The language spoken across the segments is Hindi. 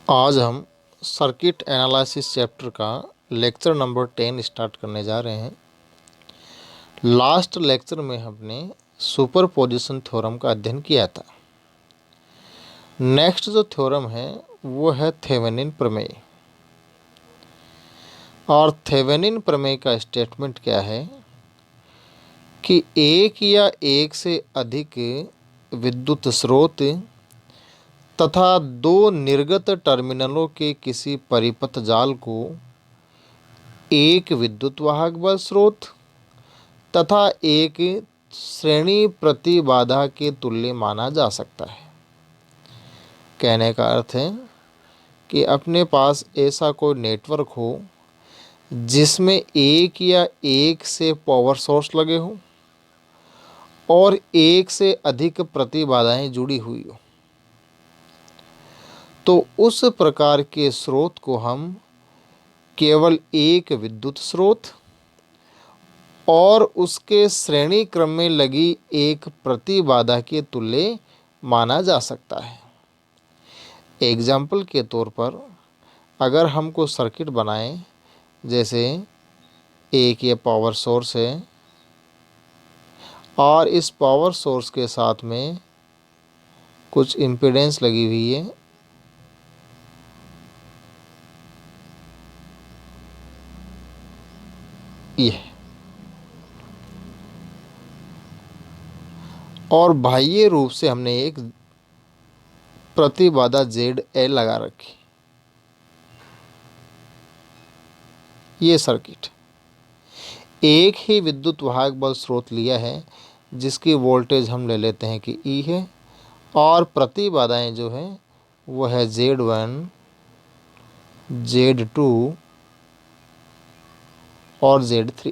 आज हम सर्किट एनालिसिस चैप्टर का लेक्चर नंबर 10 स्टार्ट करने जा रहे हैं। लास्ट लेक्चर में हमने सुपरपोजिशन थ्योरम का अध्ययन किया था। नेक्स्ट जो थ्योरम है वो है थेवेनिन प्रमेय। और थेवेनिन प्रमेय का स्टेटमेंट क्या है कि एक या एक से अधिक विद्युत स्रोत तथा दो निर्गत टर्मिनलों के किसी परिपथ जाल को एक विद्युत वाहक बल स्रोत तथा एक श्रेणी प्रतिबाधा के तुल्य माना जा सकता है। कहने का अर्थ है कि अपने पास ऐसा कोई नेटवर्क हो जिसमें एक या एक से पावर सोर्स लगे हो और एक से अधिक प्रतिबाधाएं जुड़ी हुई हो, तो उस प्रकार के स्रोत को हम केवल एक विद्युत स्रोत और उसके श्रेणी क्रम में लगी एक प्रतिबाधा के तुल्य माना जा सकता है। एग्जाम्पल के तौर पर अगर हमको सर्किट बनाएं, जैसे एक ये पावर सोर्स है और इस पावर सोर्स के साथ में कुछ इम्पीडेंस लगी हुई है, ये और बाह्य रूप से हमने एक प्रतिबाधा ZL लगा रखी। ये सर्किट एक ही विद्युत वाहक बल स्रोत लिया है जिसकी वोल्टेज हम ले लेते हैं कि E है और प्रतिबाधाएं जो है वो है Z1, Z2 और Z3।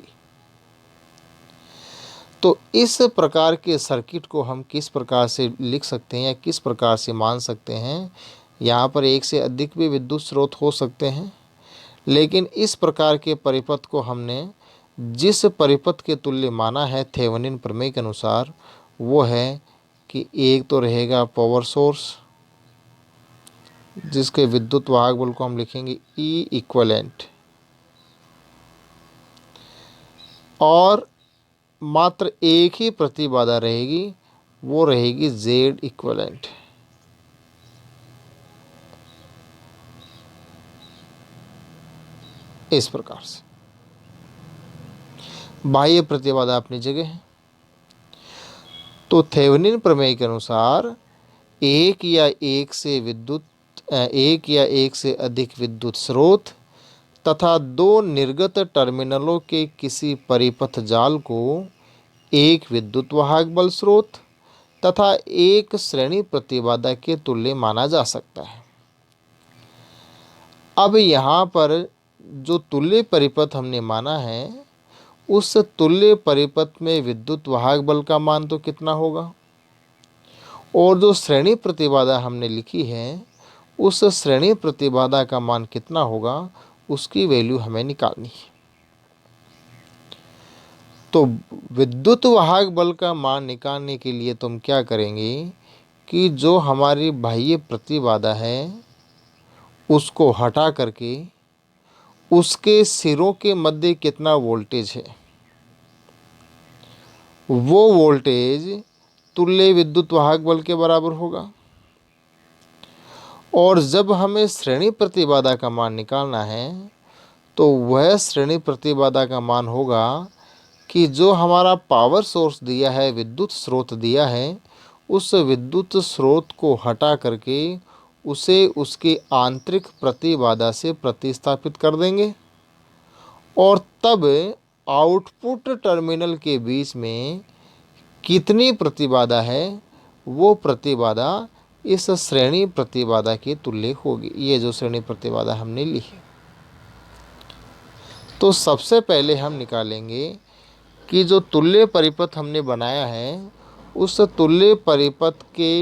तो इस प्रकार के सर्किट को हम किस प्रकार से लिख सकते हैं या किस प्रकार से मान सकते हैं। यहाँ पर एक से अधिक भी विद्युत स्रोत हो सकते हैं, लेकिन इस प्रकार के परिपथ को हमने जिस परिपथ के तुल्य माना है थेवेनिन प्रमेय के अनुसार, वो है कि एक तो रहेगा पावर सोर्स जिसके विद्युत वाहक बल को हम लिखेंगे E इक्वलेंट, और मात्र एक ही प्रतिबाधा रहेगी, वो रहेगी Z इक्वलेंट। इस प्रकार से बाह्य प्रतिबाधा अपनी जगह है। तो थेवेनिन प्रमेय के अनुसार एक या एक से अधिक विद्युत स्रोत तथा दो निर्गत टर्मिनलों के किसी परिपथ जाल को एक विद्युत वाहक बल स्रोत तथा एक श्रेणी प्रतिबाधा के तुल्य माना जा सकता है। अब यहाँ पर जो तुल्य परिपथ हमने माना है, उस तुल्य परिपथ में विद्युत वाहक बल का मान तो कितना होगा, और जो श्रेणी प्रतिबाधा हमने लिखी है उस श्रेणी प्रतिबाधा का मान कितना होगा, उसकी वैल्यू हमें निकालनी है। तो विद्युत वाहक बल का मान निकालने के लिए तुम क्या करेंगे कि जो हमारी बाह्य प्रतिबाधा है उसको हटा करके उसके सिरों के मध्य कितना वोल्टेज है, वो वोल्टेज तुल्य विद्युत वाहक बल के बराबर होगा। और जब हमें श्रेणी प्रतिबाधा का मान निकालना है तो वह श्रेणी प्रतिबाधा का मान होगा कि जो हमारा पावर सोर्स दिया है, विद्युत स्रोत दिया है, उस विद्युत स्रोत को हटा करके उसे उसकी आंतरिक प्रतिबाधा से प्रतिस्थापित कर देंगे और तब आउटपुट टर्मिनल के बीच में कितनी प्रतिबाधा है, वो प्रतिबाधा इस श्रेणी प्रतिबाधा के तुल्य होगी। ये जो श्रेणी प्रतिबाधा हमने ली है, तो सबसे पहले हम निकालेंगे कि जो तुल्य परिपथ हमने बनाया है उस तुल्य परिपथ के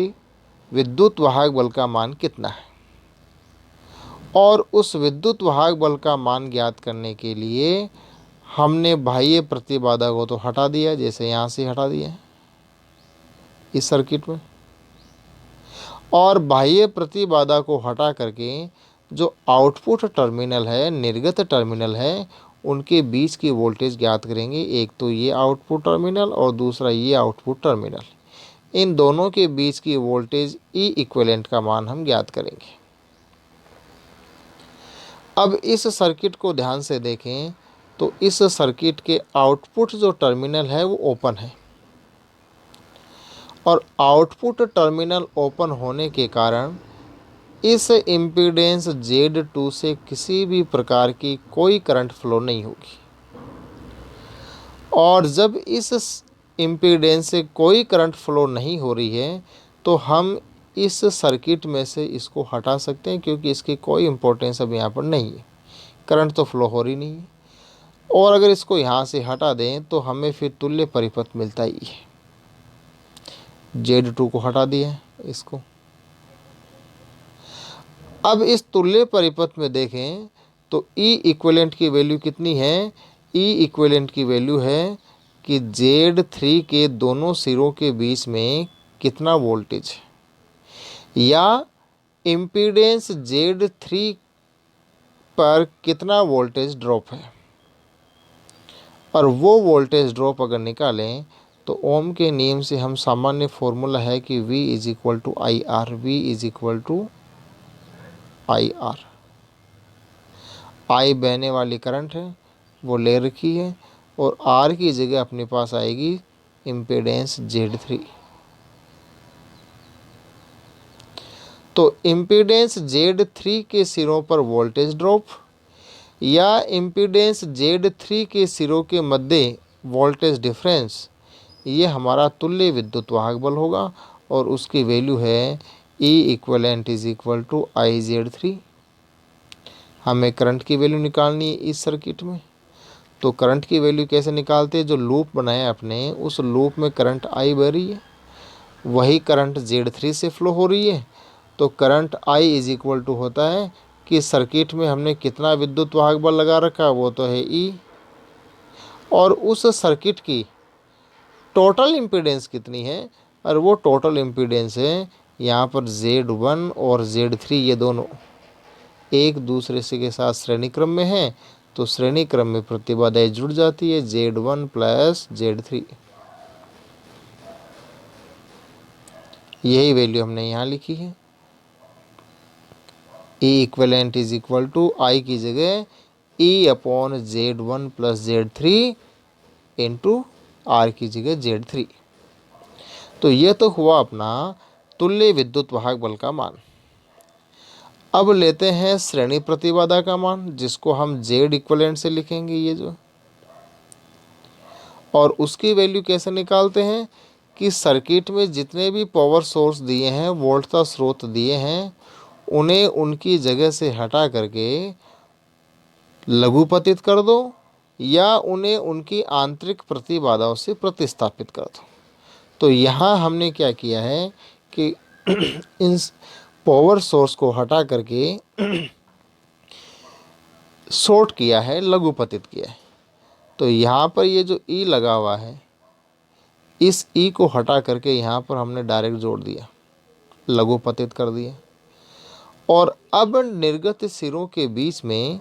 विद्युत वाहक बल का मान कितना है, और उस विद्युत वाहक बल का मान ज्ञात करने के लिए हमने बाह्य प्रतिबाधा को तो हटा दिया, जैसे यहाँ से हटा दिया इस सर्किट में, और बाह्य प्रतिबाधा को हटा करके जो आउटपुट टर्मिनल है, निर्गत टर्मिनल है, उनके बीच की वोल्टेज ज्ञात करेंगे। एक तो ये आउटपुट टर्मिनल और दूसरा ये आउटपुट टर्मिनल। इन दोनों के बीच की वोल्टेज ई इक्विवेलेंट का मान हम ज्ञात करेंगे। अब इस सर्किट को ध्यान से देखें तो इस सर्किट के आउटपुट जो टर्मिनल है वो ओपन है, और आउटपुट टर्मिनल ओपन होने के कारण इस इम्पीडेंस Z2 से किसी भी प्रकार की कोई करंट फ्लो नहीं होगी। और जब इस इम्पीडेंस से कोई करंट फ्लो नहीं हो रही है तो हम इस सर्किट में से इसको हटा सकते हैं, क्योंकि इसकी कोई इम्पोर्टेंस अब यहाँ पर नहीं है, करंट तो फ्लो हो रही नहीं है। और अगर इसको यहाँ से हटा दें तो हमें फिर तुल्य परिपथ मिलता ही है। Z2 को हटा दिया इसको। अब इस तुल्य परिपथ में देखें तो ई इक्विवेलेंट की वैल्यू कितनी है? ई इक्विवेलेंट की वैल्यू है कि Z3 के दोनों सिरों के बीच में कितना वोल्टेज है, या इम्पीडेंस Z3 पर कितना वोल्टेज ड्रॉप है। और वो वोल्टेज ड्रॉप अगर निकालें तो ओम के नियम से हम सामान्य फॉर्मूला है कि V is equal to I R. V is equal to I R. I बहने वाली करंट है वो ले रखी है, और R की जगह अपने पास आएगी इम्पीडेंस Z3। तो इम्पीडेंस Z3 के सिरों पर वोल्टेज ड्रॉप या इम्पीडेंस Z3 के सिरों के मध्य वोल्टेज डिफरेंस, ये हमारा तुल्य विद्युत वाहक बल होगा, और उसकी वैल्यू है E equivalent is equal to I Z3। हमें करंट की वैल्यू निकालनी है इस सर्किट में। तो करंट की वैल्यू कैसे निकालते हैं? जो लूप बनाया अपने, उस लूप में करंट I बह रही है, वही करंट Z3 से फ्लो हो रही है। तो current I is equal to होता है कि सर्किट में हमने कितना विद्युत वाहक बल लगा रखा, वो तो है E, और उस सर्किट की टोटल इम्पीडेंस कितनी है, और वो टोटल इम्पीडेंस है यहाँ पर Z1 और Z3, ये दोनों एक दूसरे से के साथ श्रेणी क्रम में हैं, तो श्रेणी क्रम में प्रतिबाधाएं जुड़ जाती है Z1 प्लस Z3। यही वैल्यू हमने यहाँ लिखी है। E equivalent is equal to I की जगह E upon Z1 plus Z3 into R की जगह Z3। तो यह तो हुआ अपना तुल्य विद्युत वाहक बल का मान। अब लेते हैं श्रेणी प्रतिबाधा का मान, जिसको हम Z इक्वलेंट से लिखेंगे ये जो, और उसकी वैल्यू कैसे निकालते हैं कि सर्किट में जितने भी पावर सोर्स दिए हैं, वोल्टता स्रोत दिए हैं, उन्हें उनकी जगह से हटा करके लघुपतित कर दो, या उन्हें उनकी आंतरिक प्रतिबाधाओं से प्रतिस्थापित कर दो। तो यहाँ हमने क्या किया है कि इन पावर सोर्स को हटा करके शॉर्ट किया है, लघुपतित किया है। तो यहाँ पर ये जो E लगा हुआ है, इस E को हटा करके यहाँ पर हमने डायरेक्ट जोड़ दिया, लघुपतित कर दिया। और अब निर्गत सिरों के बीच में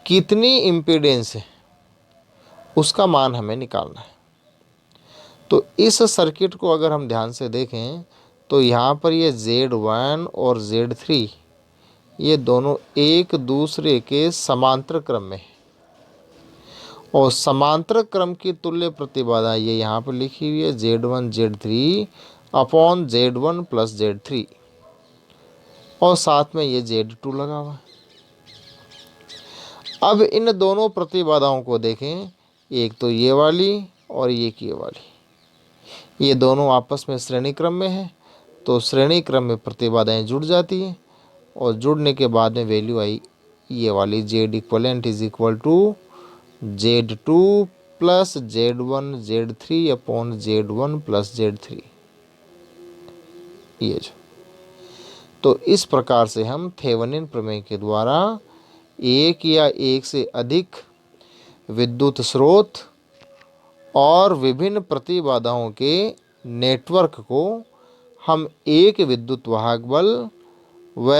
कितनी इम्पीडेंस है उसका मान हमें निकालना है। तो इस सर्किट को अगर हम ध्यान से देखें तो यहाँ पर ये Z1 और Z3 ये दोनों एक दूसरे के समांतर क्रम में है, और समांतर क्रम की तुल्य प्रतिबाधा ये यहाँ पर लिखी हुई है Z1 Z3 upon Z1 plus Z3, और साथ में ये Z2 लगा हुआ है। अब इन दोनों प्रतिबाधाओं को देखें, एक तो ये वाली और ये वाली, ये दोनों आपस में श्रेणी क्रम में है, तो श्रेणी क्रम में प्रतिबाधाएं जुड़ जाती हैं, और जुड़ने के बाद में वैल्यू आई ये वाली Z equivalent is equal to Z2 plus Z1 Z3 upon Z1 plus Z3, ये जो। तो इस प्रकार से हम थेवेनिन प्रमेय के द्वारा एक या एक से अधिक विद्युत स्रोत और विभिन्न प्रतिबाधाओं के नेटवर्क को हम एक विद्युत वाहक बल व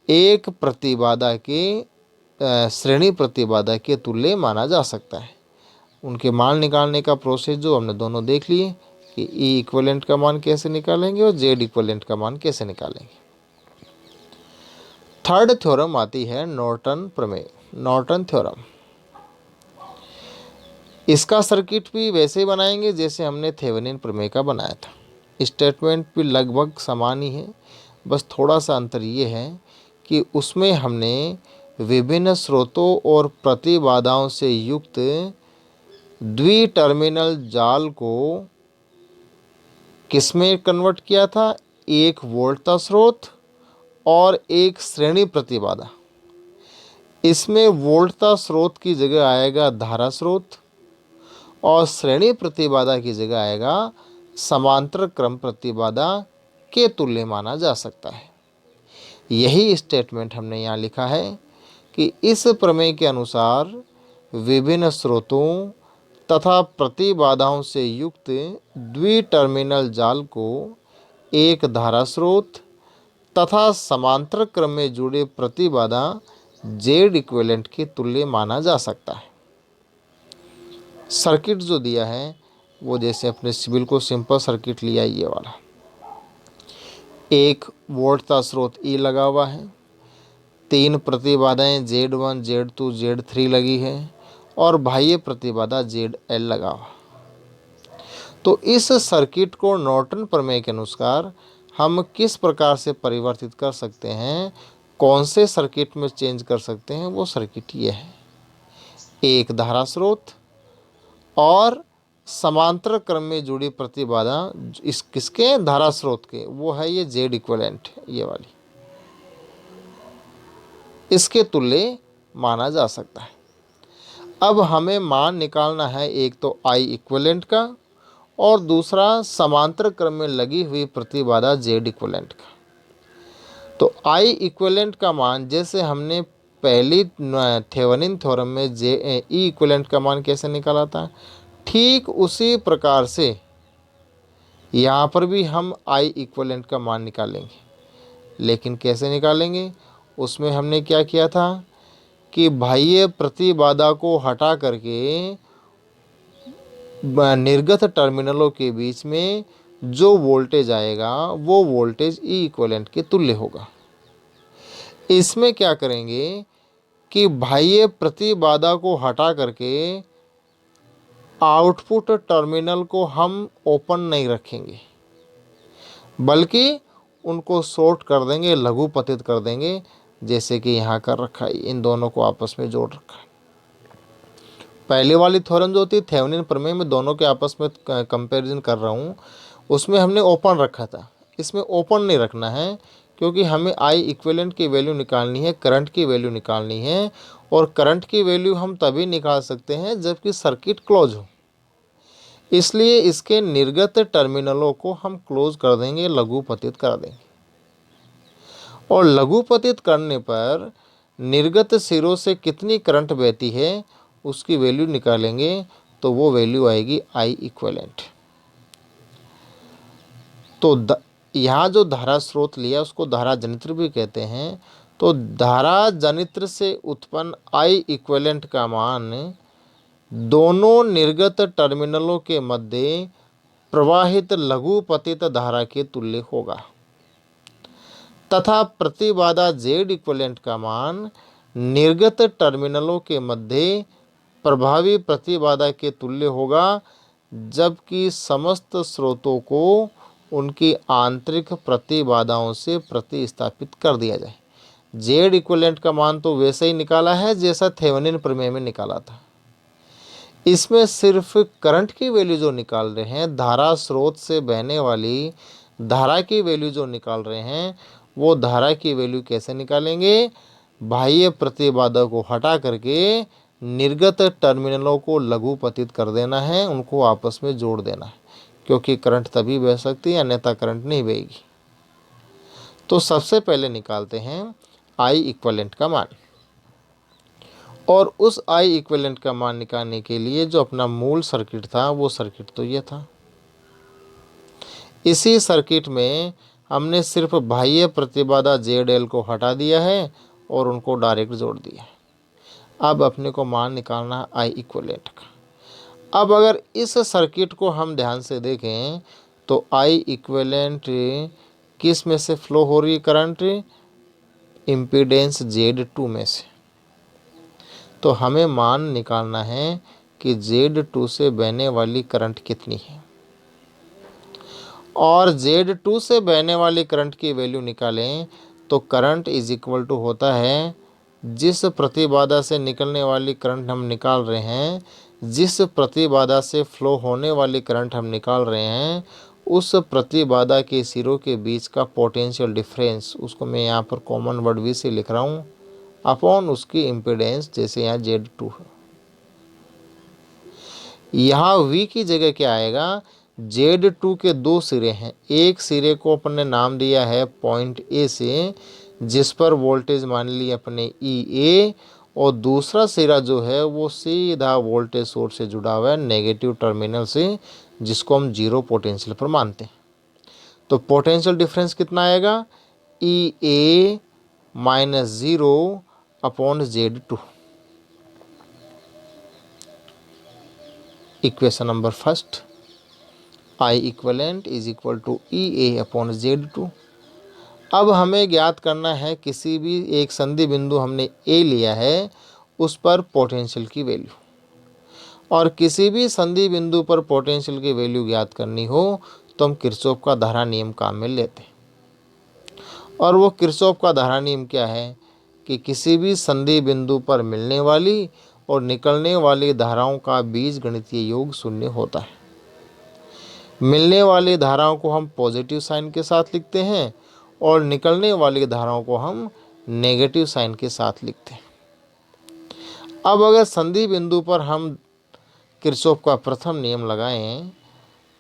एक प्रतिबाधा के श्रेणी प्रतिबाधा के तुल्य माना जा सकता है। उनके मान निकालने का प्रोसेस जो हमने दोनों देख लिए कि ई इक्विवेलेंट का मान कैसे निकालेंगे और जेड इक्विवेलेंट का मान कैसे निकालेंगे। थर्ड थ्योरम आती है नॉर्टन प्रमेय, नॉर्टन थ्योरम। इसका सर्किट भी वैसे ही बनाएंगे जैसे हमने थेवेनिन प्रमेय का बनाया था। स्टेटमेंट भी लगभग समान ही है, बस थोड़ा सा अंतर ये है कि उसमें हमने विभिन्न स्रोतों और प्रतिबाधाओं से युक्त द्विटर्मिनल जाल को किसमें कन्वर्ट किया था, एक वोल्टता स्रोत और एक श्रेणी प्रतिबाधा। इसमें वोल्टता स्रोत की जगह आएगा धारा स्रोत और श्रेणी प्रतिबाधा की जगह आएगा समांतर क्रम प्रतिबाधा के तुल्य माना जा सकता है। यही स्टेटमेंट हमने यहाँ लिखा है कि इस प्रमेय के अनुसार विभिन्न स्रोतों तथा प्रतिबाधाओं से युक्त द्विटर्मिनल जाल को एक धारा स्रोत तथा समांतर क्रम में जुड़े प्रतिबाधा जेड इक्विवेलेंट के तुल्य माना जा सकता है। सर्किट जो दिया है वो जैसे अपने बिल्कुल सिंपल सर्किट लिया, ये वाला एक वोल्टता स्रोत ई लगा हुआ है, तीन प्रतिबाधाएं Z1, Z2, Z3 लगी है और बाह्य प्रतिबाधा ZL लगा हुआ। तो इस सर्किट को नॉर्टन प्रमेय के अनुसार हम किस प्रकार से परिवर्तित कर सकते हैं, कौन से सर्किट में चेंज कर सकते हैं, वो सर्किट ये है। एक धारा स्रोत और समांतर क्रम में जुड़ी प्रतिबाधा इस किसके, धारा स्रोत के, वो है ये जेड इक्विवेलेंट, ये वाली, इसके तुल्य माना जा सकता है। अब हमें मान निकालना है एक तो आई इक्विवेलेंट का और दूसरा समांतर क्रम में लगी हुई प्रतिबाधा जेड इक्विवेलेंट का। तो आई इक्विवेलेंट का मान जैसे हमने पहली थेवेनिन थ्योरम में ई इक्विवेलेंट का मान कैसे निकाला था, ठीक उसी प्रकार से यहाँ पर भी हम आई इक्विवेलेंट का मान निकालेंगे। लेकिन कैसे निकालेंगे, उसमें हमने क्या किया था कि बाह्य प्रतिबाधा को हटा करके निर्गत टर्मिनलों के बीच में जो वोल्टेज आएगा वो वोल्टेज ई इक्विवेलेंट के तुल्य होगा। इसमें क्या करेंगे कि बाह्य प्रतिबाधा को हटा करके आउटपुट टर्मिनल को हम ओपन नहीं रखेंगे, बल्कि उनको शॉर्ट कर देंगे, लघुपतित कर देंगे, जैसे कि यहाँ कर रखा है, इन दोनों को आपस में जोड़ रखा है। पहले वाली थ्योरम जो होती है थेवेनिन प्रमेय में दोनों के आपस में कंपैरिजन कर रहा हूँ, उसमें हमने ओपन रखा था। इसमें ओपन नहीं रखना है क्योंकि हमें आई इक्विवेलेंट की वैल्यू निकालनी है, करंट की वैल्यू निकालनी है, और करंट की वैल्यू हम तभी निकाल सकते हैं जबकि सर्किट क्लोज हो। इसलिए इसके निर्गत टर्मिनलों को हम क्लोज कर देंगे, लघुपतित कर देंगे, और लघुपतित करने पर निर्गत सिरों से कितनी करंट बहती है उसकी वैल्यू निकालेंगे, तो वो वैल्यू आएगी आई इक्विवेलेंट। तो यहाँ जो धारा स्रोत लिया उसको धारा जनित्र भी कहते हैं। तो धारा जनित्र से उत्पन्न आई इक्विवेलेंट का मान दोनों निर्गत टर्मिनलों के मध्य प्रवाहित लघुपतित धारा के तुल्य होगा तथा प्रतिबाधा जेड इक्विवेलेंट का मान निर्गत टर्मिनलों के मध्य प्रभावी प्रतिबाधा के तुल्य होगा, जबकि समस्त स्रोतों को उनकी आंतरिक प्रतिबाधाओं से प्रतिस्थापित कर दिया जाए। जेड इक्विवेलेंट का मान तो वैसे ही निकाला है जैसा थेवेनिन प्रमेय में निकाला था। इसमें सिर्फ करंट की वैल्यू जो निकाल रहे हैं, धारा स्रोत से बहने वाली धारा की वैल्यू जो निकाल रहे हैं, वो धारा की वैल्यू कैसे निकालेंगे, बाह्य प्रतिबाधा को हटा करके निर्गत टर्मिनलों को लघुपतित कर देना है, उनको आपस में जोड़ देना है, क्योंकि करंट तभी बह सकती है, अन्यथा करंट नहीं बहेगी। तो सबसे पहले निकालते हैं आई इक्विवेलेंट का मान, और उस आई इक्विवेलेंट का मान निकालने के लिए जो अपना मूल सर्किट था वो सर्किट तो ये था। इसी सर्किट में हमने सिर्फ बाह्य प्रतिबाधा ZL को हटा दिया है और उनको डायरेक्ट जोड़ दिया है। अब अपने को मान निकालना है I इक्विवेलेंट का। अब अगर इस सर्किट को हम ध्यान से देखें तो I इक्विवेलेंट किस में से फ्लो हो रही है करंट? इम्पीडेंस Z2 में से। तो हमें मान निकालना है कि Z2 से बहने वाली करंट कितनी है, और Z2 से बहने वाली करंट की वैल्यू निकालें तो करंट इज इक्वल टू होता है, जिस प्रतिबाधा से निकलने वाली करंट हम निकाल रहे हैं, जिस प्रतिबाधा से फ्लो होने वाली करंट हम निकाल रहे हैं, उस प्रतिबाधा के सिरों के बीच का पोटेंशियल डिफरेंस, उसको मैं यहाँ पर कॉमन वर्ड V से लिख रहा हूँ, अपॉन उसकी इम्पीडेंस, जैसे यहाँ Z2 है। यहाँ V की जगह क्या आएगा? Z2 के दो सिरे हैं, एक सिरे को अपन ने नाम दिया है पॉइंट A से, जिस पर वोल्टेज मान ली अपने EA, और दूसरा सिरा जो है वो सीधा वोल्टेज सोर्स से जुड़ा हुआ है नेगेटिव टर्मिनल से, जिसको हम जीरो पोटेंशियल पर मानते हैं। तो पोटेंशियल डिफरेंस कितना आएगा? EA minus 0 upon Z2। Equation number first, I equivalent is equal to EA upon Z2। अब हमें ज्ञात करना है किसी भी एक संधि बिंदु हमने A लिया है उस पर पोटेंशियल की वैल्यू, और किसी भी संधि बिंदु पर पोटेंशियल की वैल्यू ज्ञात करनी हो तो हम किरचॉफ का धारा नियम काम में लेते हैं। और वो किरचॉफ का धारा नियम क्या है कि किसी भी संधि बिंदु पर मिलने वाली और निकलने वाली धाराओं का बीजगणितीय योग शून्य होता है। मिलने वाली धाराओं को हम पॉजिटिव साइन के साथ लिखते हैं और निकलने वाली धाराओं को हम नेगेटिव साइन के साथ लिखते हैं। अब अगर संधि बिंदु पर हम किरचॉफ का प्रथम नियम लगाएं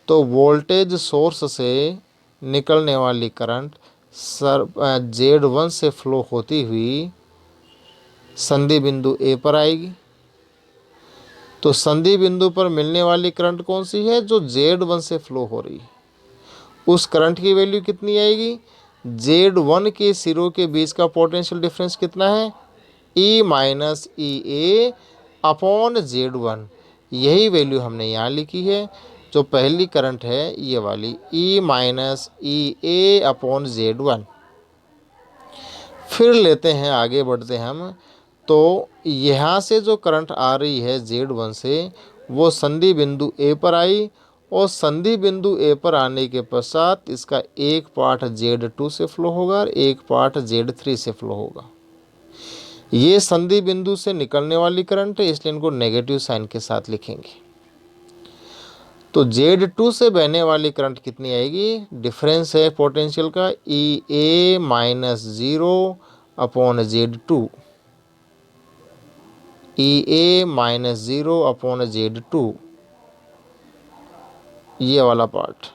तो वोल्टेज सोर्स से निकलने वाली करंट Z1 से फ्लो होती हुई संधि बिंदु A पर आएगी। तो संधि बिंदु पर मिलने वाली करंट कौन सी है? जो Z1 से फ्लो हो रही है। उस करंट की वैल्यू कितनी आएगी? Z1 के सिरों के बीच का पोटेंशियल डिफरेंस कितना है? E minus EA upon Z1। यही वैल्यू हमने यहाँ लिखी है। जो पहली करंट है ये वाली E minus EA upon Z1। फिर लेते हैं, आगे बढ़ते हैं हम। तो यहाँ से जो करंट आ रही है Z1 से, वो संधि बिंदु A पर आई, और संधि बिंदु A पर आने के पश्चात इसका एक पार्ट Z2 से फ्लो होगा और एक पार्ट Z3 से फ्लो होगा। ये संधि बिंदु से निकलने वाली करंट है, इसलिए इनको नेगेटिव साइन के साथ लिखेंगे। तो Z2 से बहने वाली करंट कितनी आएगी? डिफरेंस है पोटेंशियल का EA minus 0 upon Z2। EA minus 0 upon Z2, ये वाला पार्ट।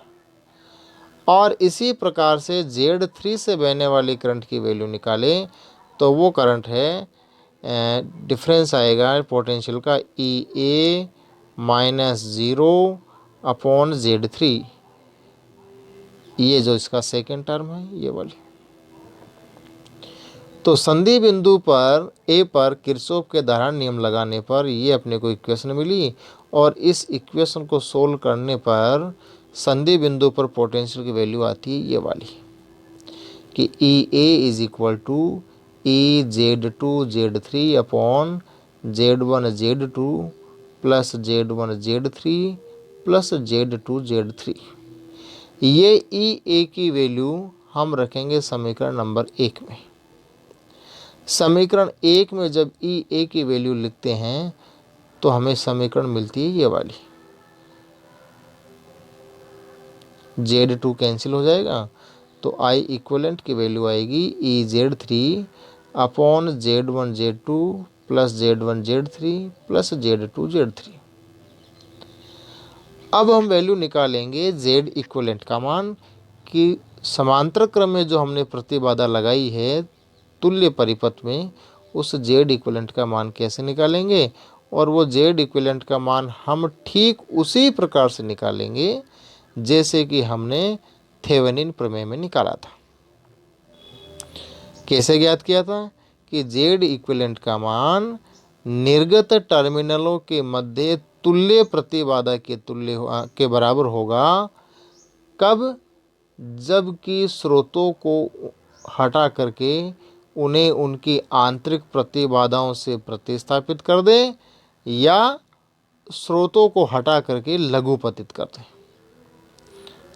और इसी प्रकार से Z3 से बहने वाली करंट की वैल्यू निकालें तो वो करंट है, डिफरेंस आएगा पोटेंशियल का EA माइनस 0 अपॉन Z3। ये जो इसका सेकेंड टर्म है ये वाली। तो संधि बिंदु पर A पर किरचॉफ के धारा नियम लगाने पर ये अपने को इक्वेशन मिली, और इस इक्वेशन को सोल्व करने पर संधि बिंदु पर पोटेंशियल की वैल्यू आती है ये वाली कि EA is equal to EZ2 Z3 upon Z1 Z2 plus Z1 Z3 plus Z2 Z3। ये EA की वैल्यू हम रखेंगे समीकरण नंबर 1 में। समीकरण 1 में जब EA की वैल्यू लिखते हैं तो हमें समीकरण मिलती है ये वाली। Z2 कैंसिल हो जाएगा तो I इक्विवेलेंट की वैल्यू आएगी EZ3 upon Z1 Z2 plus Z1 Z3 plus Z2 Z3। अब हम वैल्यू निकालेंगे Z इक्विवेलेंट का मान, कि समांतर क्रम में जो हमने प्रतिबाधा लगाई है तुल्य परिपथ में, उस Z इक्विवेलेंट का मान कैसे निकालेंगे। और वो Z इक्विवेलेंट का मान हम ठीक उसी प्रकार से निकालेंगे जैसे कि हमने थेवेनिन प्रमेय में निकाला था। कैसे ज्ञात किया था कि Z इक्विवेलेंट का मान निर्गत टर्मिनलों के मध्य तुल्य प्रतिबाधा के बराबर होगा। कब? जबकि स्रोतों को हटा करके उन्हें उनकी आंतरिक प्रतिबाधाओं से प्रतिस्थापित कर दें या स्रोतों को हटा करके लघुपतित कर दें।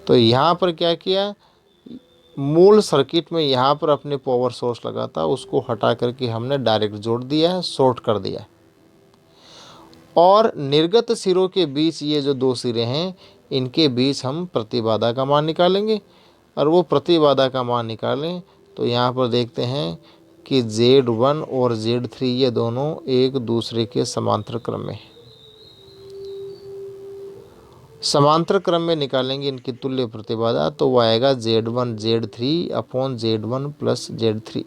तो यहाँ पर क्या किया, मूल सर्किट में यहाँ पर अपने पावर सोर्स लगा था, उसको हटा करके हमने डायरेक्ट जोड़ दिया है, शॉर्ट कर दिया है। और निर्गत सिरों के बीच ये जो दो सिरे हैं, इनके बीच हम प्रतिबाधा का मान निकालेंगे। और वो प्रतिबाधा का मान निकालें तो यहाँ पर देखते हैं कि Z1 और Z3 ये दोनों एक दूसरे के समांतर क्रम में, समांतर क्रम में निकालेंगे इनकी तुल्य प्रतिबाधा, तो वो आएगा Z1 Z3 upon Z1 plus Z3।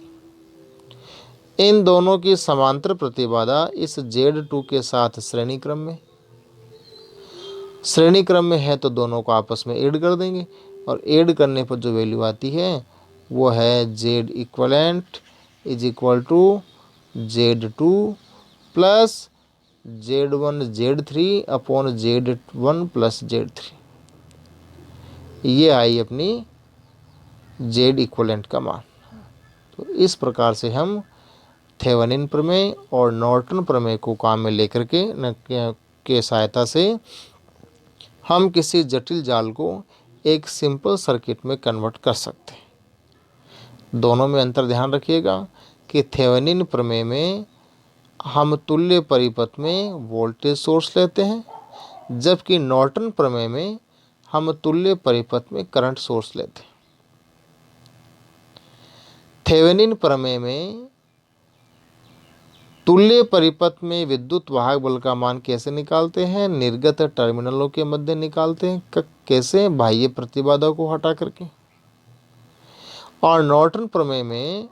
इन दोनों की समांतर प्रतिबाधा इस Z2 के साथ श्रेणी क्रम में, श्रेणी क्रम में है तो दोनों को आपस में ऐड कर देंगे। और ऐड करने पर जो वैल्यू आती है वो है Z equivalent is equal to Z2 plus Z1 Z3 upon Z1 plus Z3। ये आई अपनी Z इक्वलेंट का मान। तो इस प्रकार से हम थेवेनिन प्रमेय और नॉर्टन प्रमेय को काम में लेकर के सहायता से हम किसी जटिल जाल को एक सिंपल सर्किट में कन्वर्ट कर सकते हैं। दोनों में अंतर ध्यान रखिएगा कि थेवेनिन प्रमेय में हम तुल्य परिपथ में वोल्टेज सोर्स लेते हैं, जबकि नॉर्टन प्रमेय में हम तुल्य परिपथ में करंट सोर्स लेते हैं। थेवेनिन प्रमेय में तुल्य परिपथ में विद्युत वाहक बल का मान कैसे निकालते हैं? निर्गत टर्मिनलों के मध्य निकालते हैं। कैसे? बाह्य प्रतिबाधा को हटा करके। और नॉर्टन प्रमेय में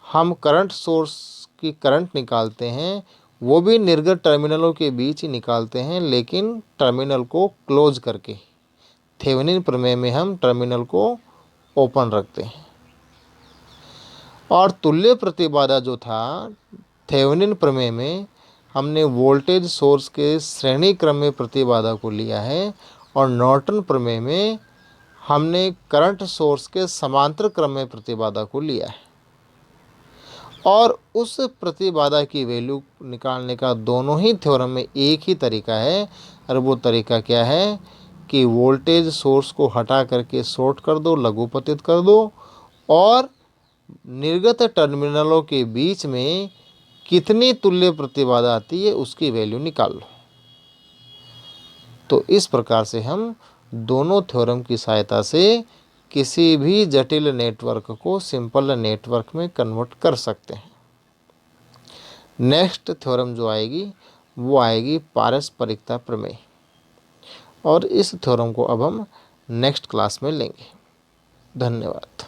हम करंट सोर्स की करंट निकालते हैं, वो भी निर्गत टर्मिनलों के बीच ही निकालते हैं, लेकिन टर्मिनल को क्लोज करके। थेवेनिन प्रमेय में हम टर्मिनल को ओपन रखते हैं। और तुल्य प्रतिबाधा जो था थेवेनिन प्रमेय में हमने वोल्टेज सोर्स के श्रेणी क्रम में प्रतिबाधा को लिया है, और नॉर्टन प्रमेय में हमने करंट सोर्स के समांतर क्रम में प्रतिबाधा को लिया है। और उस प्रतिबाधा की वैल्यू निकालने का दोनों ही थ्योरम में एक ही तरीका है, और वो तरीका क्या है कि वोल्टेज सोर्स को हटा करके शॉर्ट कर दो, लघुपतित कर दो, और निर्गत टर्मिनलों के बीच में कितनी तुल्य प्रतिबाधा आती है उसकी वैल्यू निकाल लो। तो इस प्रकार से हम दोनों थ्योरम की सहायता से किसी भी जटिल नेटवर्क को सिंपल नेटवर्क में कन्वर्ट कर सकते हैं। नेक्स्ट थ्योरम जो आएगी वो आएगी पारस्परिकता प्रमेय, और इस थ्योरम को अब हम नेक्स्ट क्लास में लेंगे। धन्यवाद।